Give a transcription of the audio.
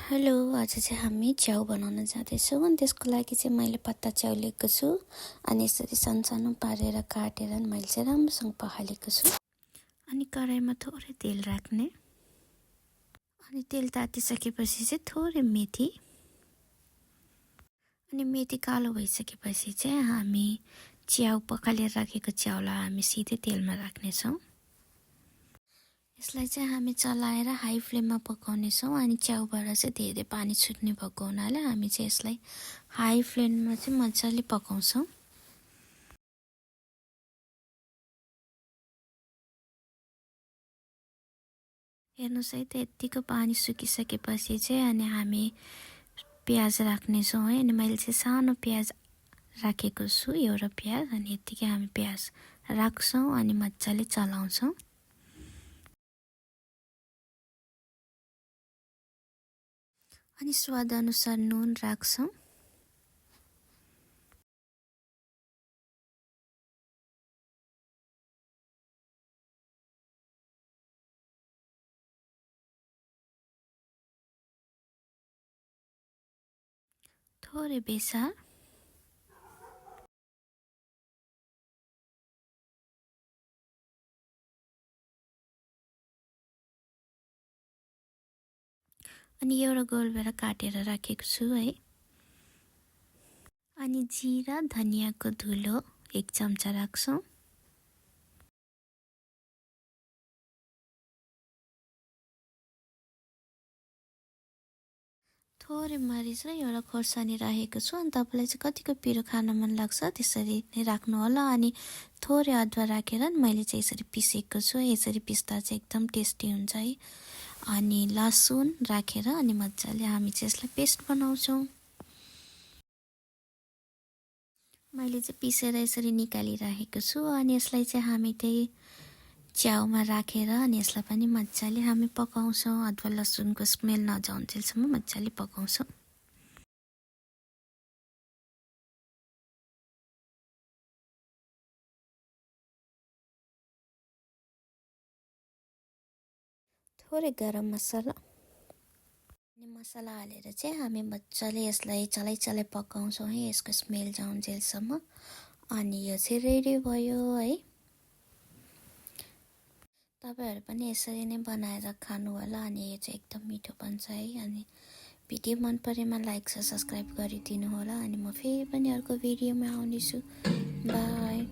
Hello, आज चाहिँ हामी च्याउ बनाउन जाँदैछौँ अनि त्यसको लागि चाहिँ मैले पत्ता च्याउ लिएको छु अनि यसरी सानो पारेर काटेर मैले चाहिँ राम्रोसँग पखालेको छु। अनि कराईमा थोरै तेल राख्ने अनि तेल तातिसकेपछि चाहिँ थोरै मेथी अनि मेथी कालो भइसकेपछि चाहिँ हामी च्याउ पखालेर राखेको च्याउलाई हामी सिधै तेलमा राख्नेछौँ। यसलाई चाहिँ हामी चलाएर हाई फ्लेममा पकाउनेछौँ अनि च्याउबाट चाहिँ धेरै पानी छुट्ने भएको हुनाले हामी चाहिँ यसलाई हाई फ्लेममा चाहिँ मजाले पकाउँछौँ। हेर्नुहोस् है त यतिको पानी सुकिसकेपछि चाहिँ अनि हामी प्याज राख्नेछौँ है। अनि मैले चाहिँ सानो प्याज राखेको छु, एउटा प्याज, अनि यतिकै हामी प्याज राख्छौँ अनि मजाले चलाउँछौँ। अनि स्वाद अनुसार नुन राख्छौँ। थोरै बेसार अनि एउटा गोलभेडा काटेर राखेको छु है। अनि जिरा धनियाको धुलो 1 चम्चा राख्छौँ। थोरै मरिच र एउटा खोर्सानी राखेको छु। अनि तपाईँलाई चाहिँ कतिको पिरो खान मन लाग्छ त्यसरी नै राख्नु होला। अनि थोरै अदुवा राखेर मैले चाहिँ यसरी पिसेको छु। यसरी पिस्दा चाहिँ एकदम टेस्टी हुन्छ है। अनि लसुन राखेर अनि मजाले हामी चाहिँ यसलाई पेस्ट बनाउँछौँ। मैले चाहिँ पिसेर यसरी निकालिराखेको छु अनि यसलाई चाहिँ हामी त्यही च्याउमा राखेर अनि यसलाई पनि मजाले हामी पकाउँछौँ। अदुवा लसुनको स्मेल नजाउन्जेलसम्म मजाले पकाउँछौँ। थोरै गरम मसला अनि मसला हालेर चाहिँ हामी मजाले यसलाई चलाइ पकाउँछौँ है, यसको स्मेल जाउन्जेलसम्म। अनि यो चाहिँ रेडी भयो है। तपाईँहरू पनि यसरी नै बनाएर खानु होला। अनि यो चाहिँ एकदम मिठो बन्छ है। अनि भिडियो मन परेमा लाइक र सब्सक्राइब गरिदिनु होला। अनि म फेरि पनि अर्को भिडियोमा आउनेछु। बाई।